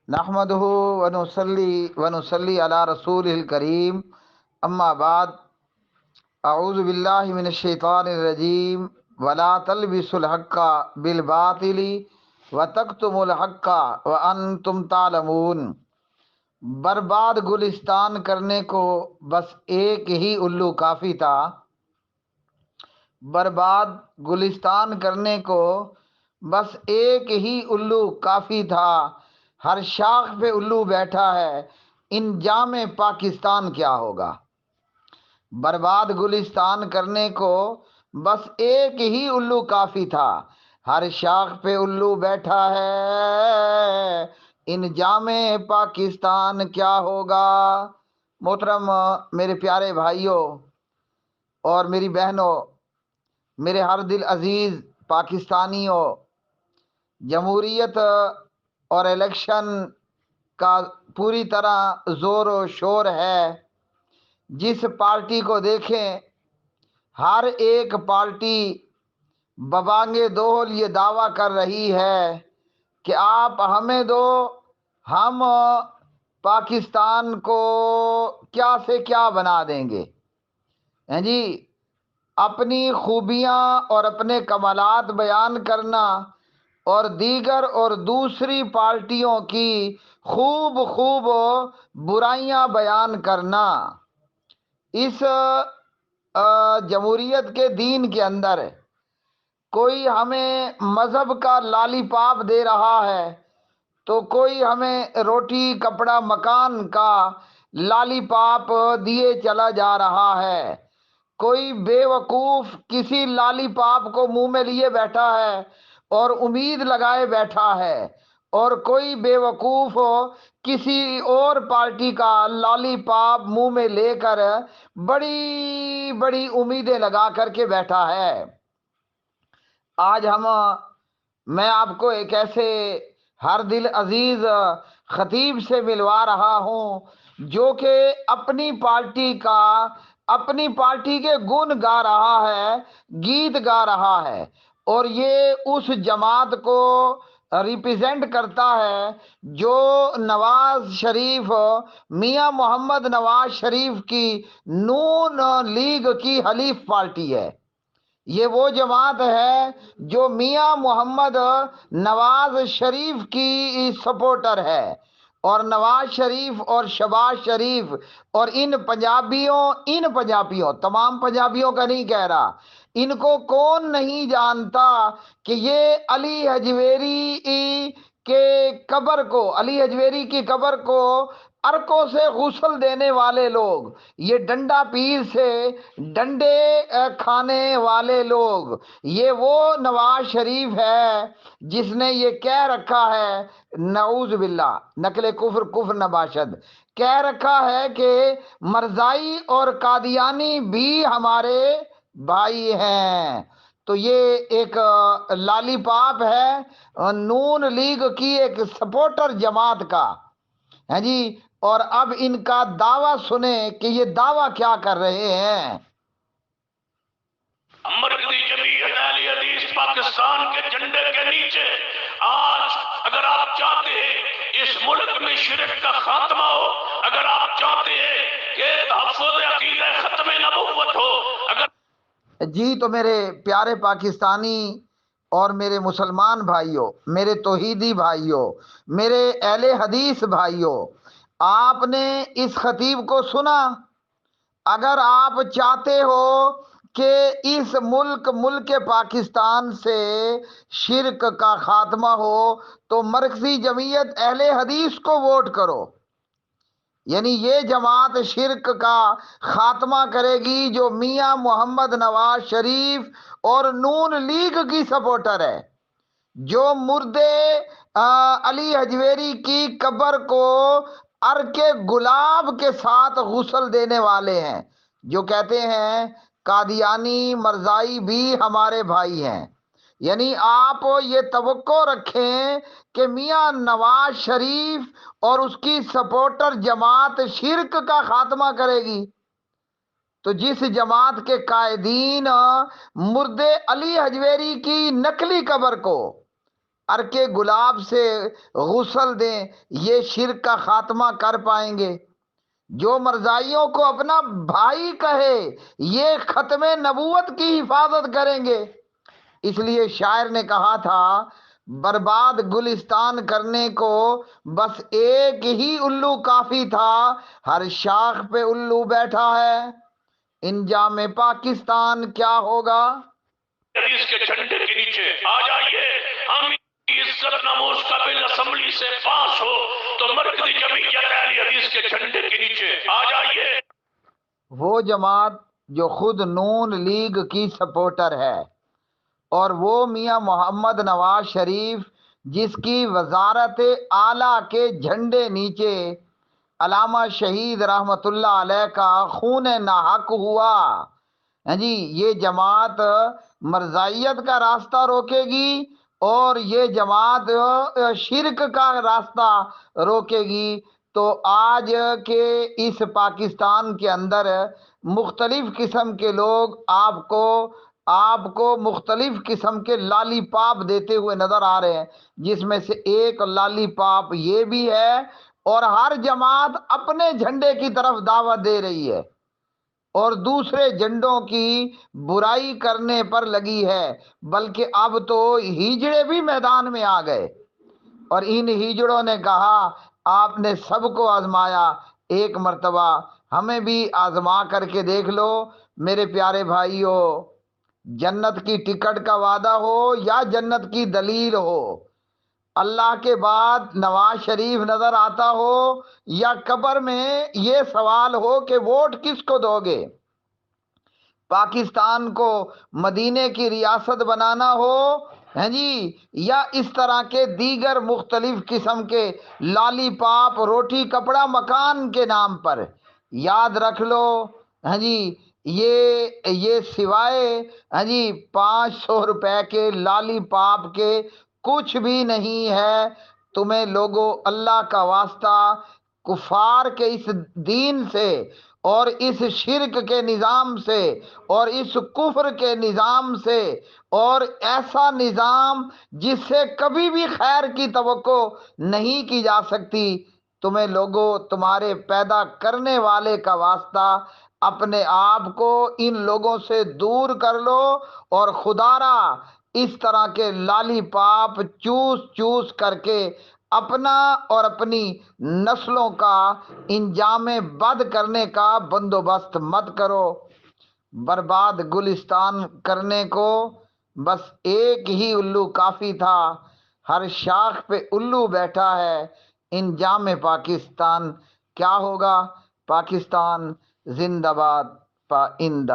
نحمدہ ونصلی علی رسول الکریم، اما بعد، اعوذ باللہ من الشیطان الرجیم، ولا تلبسوا الحق بالباطل وتکتموا الحق وانتم تعلمون۔ برباد گلستان کرنے کو بس ایک ہی الو کافی تھا، برباد گلستان کرنے کو بس ایک ہی الو کافی تھا، ہر شاخ پہ الو بیٹھا ہے، انجام پاکستان کیا ہوگا۔ برباد گلستان کرنے کو بس ایک ہی الو کافی تھا، ہر شاخ پہ الو بیٹھا ہے، انجام پاکستان کیا ہوگا۔ محترم میرے پیارے بھائیوں اور میری بہنوں، میرے ہر دل عزیز پاکستانیوں، جمہوریت اور الیکشن کا پوری طرح زور و شور ہے۔ جس پارٹی کو دیکھیں، ہر ایک پارٹی ببانگ دہل یہ دعویٰ کر رہی ہے کہ آپ ہمیں دو، ہم پاکستان کو کیا سے کیا بنا دیں گے۔ ہیں جی، اپنی خوبیاں اور اپنے کمالات بیان کرنا اور دیگر اور دوسری پارٹیوں کی خوب خوب برائیاں بیان کرنا، اس جمہوریت کے دین کے اندر کوئی ہمیں مذہب کا لالی پاپ دے رہا ہے تو کوئی ہمیں روٹی کپڑا مکان کا لالی پاپ دیے چلا جا رہا ہے۔ کوئی بے وقوف کسی لالی پاپ کو منہ میں لیے بیٹھا ہے اور امید لگائے بیٹھا ہے، اور کوئی بے وقوف کسی اور پارٹی کا لالی پاپ منہ میں لے کر بڑی بڑی امیدیں لگا کر کے بیٹھا ہے۔ آج میں آپ کو ایک ایسے ہر دل عزیز خطیب سے ملوا رہا ہوں جو کہ اپنی پارٹی کے گن گا رہا ہے، گیت گا رہا ہے، اور یہ اس جماعت کو ریپرزینٹ کرتا ہے جو نواز شریف، میاں محمد نواز شریف کی نون لیگ کی حلیف پارٹی ہے۔ یہ وہ جماعت ہے جو میاں محمد نواز شریف کی سپورٹر ہے، اور نواز شریف اور شہباز شریف اور ان پنجابیوں، تمام پنجابیوں کا نہیں کہہ رہا، ان کو کون نہیں جانتا کہ یہ علی حجویری کی قبر کو ارکوں سے غسل دینے والے لوگ، یہ ڈنڈا پیر سے ڈنڈے کھانے والے لوگ، یہ وہ نواز شریف ہے جس نے یہ کہہ رکھا ہے، نعوذ باللہ، نقل کفر نباشد، کہہ رکھا ہے کہ مرزائی اور قادیانی بھی ہمارے بھائی ہیں۔ تو یہ ایک لالی پاپ ہے نون لیگ کی ایک سپورٹر جماعت کا، ہے جی۔ اور اب ان کا دعویٰ سنیں کہ یہ دعویٰ کیا کر رہے ہیں۔ مرکزی جمعیت اہل حدیث پاکستان کے جھنڈے کے نیچے آج اگر آپ چاہتے ہیں اس ملک میں شرک کا خاتمہ ہو، اگر آپ چاہتے ہیں کہ تحفظ عقیدہ ختم نبوت ہو، اگر جی تو میرے پیارے پاکستانی اور میرے مسلمان بھائیوں، میرے توحیدی بھائیوں، میرے اہل حدیث بھائیوں، آپ نے اس خطیب کو سنا۔ اگر آپ چاہتے ہو کہ اس ملک پاکستان سے شرک کا خاتمہ ہو تو مرکزی جمعیت اہل حدیث کو ووٹ کرو، یعنی یہ جماعت شرک کا خاتمہ کرے گی جو میاں محمد نواز شریف اور نون لیگ کی سپورٹر ہے، جو مردے علی حجویری کی قبر کو عرق گلاب کے ساتھ غسل دینے والے ہیں، جو کہتے ہیں قادیانی مرزائی بھی ہمارے بھائی ہیں۔ یعنی آپ یہ توقع رکھیں کہ میاں نواز شریف اور اس کی سپورٹر جماعت شرک کا خاتمہ کرے گی، تو جس جماعت کے قائدین مردے علی حجویری کی نقلی قبر کو عرق گلاب سے غسل دیں، یہ شرک کا خاتمہ کر پائیں گے؟ جو مرزائیوں کو اپنا بھائی کہے، یہ ختم نبوت کی حفاظت کریں گے۔ اس لیے شاعر نے کہا تھا، برباد گلستان کرنے کو بس ایک ہی الو کافی تھا، ہر شاخ پہ الو بیٹھا ہے، انجام پاکستان کیا ہوگا؟ حدیث کے جھنڈے کے نیچے آ جائیے، ہم عزت ناموس کا بل اسمبلی سے پاس ہو تو مرکزی جمعیت اہل حدیث کے جھنڈے کے نیچے آ جائیے۔ وہ جماعت جو خود نون لیگ کی سپورٹر ہے، اور وہ میاں محمد نواز شریف جس کی وزارت اعلیٰ کے جھنڈے نیچے علامہ شہید رحمت اللہ علیہ کا خون ناحق ہوا، ہاں جی، یہ جماعت مرزائیت کا راستہ روکے گی، اور یہ جماعت شرک کا راستہ روکے گی۔ تو آج کے اس پاکستان کے اندر مختلف قسم کے لوگ آپ کو مختلف قسم کے لالی پاپ دیتے ہوئے نظر آ رہے ہیں، جس میں سے ایک لالی پاپ یہ بھی ہے، اور ہر جماعت اپنے جھنڈے کی طرف دعوت دے رہی ہے اور دوسرے جھنڈوں کی برائی کرنے پر لگی ہے، بلکہ اب تو ہیجڑے بھی میدان میں آ گئے، اور ان ہیجڑوں نے کہا آپ نے سب کو آزمایا، ایک مرتبہ ہمیں بھی آزما کر کے دیکھ لو۔ میرے پیارے بھائیو، جنت کی ٹکٹ کا وعدہ ہو یا جنت کی دلیل ہو، اللہ کے بعد نواز شریف نظر آتا ہو یا قبر میں یہ سوال ہو کہ ووٹ کس کو دو گے، پاکستان کو مدینے کی ریاست بنانا ہو، ہیں جی، یا اس طرح کے دیگر مختلف قسم کے لالی پاپ روٹی کپڑا مکان کے نام پر، یاد رکھ لو، ہاں جی، یہ سوائے ہاں جی 500 روپے کے لالی پاپ کے کچھ بھی نہیں ہے۔ تمہیں لوگوں، اللہ کا واسطہ، کفار کے اس دین سے اور اس شرک کے نظام سے اور اس کفر کے نظام سے، اور ایسا نظام جس سے کبھی بھی خیر کی توقع نہیں کی جا سکتی، تمہیں لوگوں، تمہارے پیدا کرنے والے کا واسطہ، اپنے آپ کو ان لوگوں سے دور کر لو، اور خدا را اس طرح کے لالی پاپ چوس چوس کر کے اپنا اور اپنی نسلوں کا انجام بد کرنے کا بندوبست مت کرو۔ برباد گلستان کرنے کو بس ایک ہی الو کافی تھا، ہر شاخ پہ الو بیٹھا ہے، انجام پاکستان کیا ہوگا؟ پاکستان زندہ باد، پائندہ۔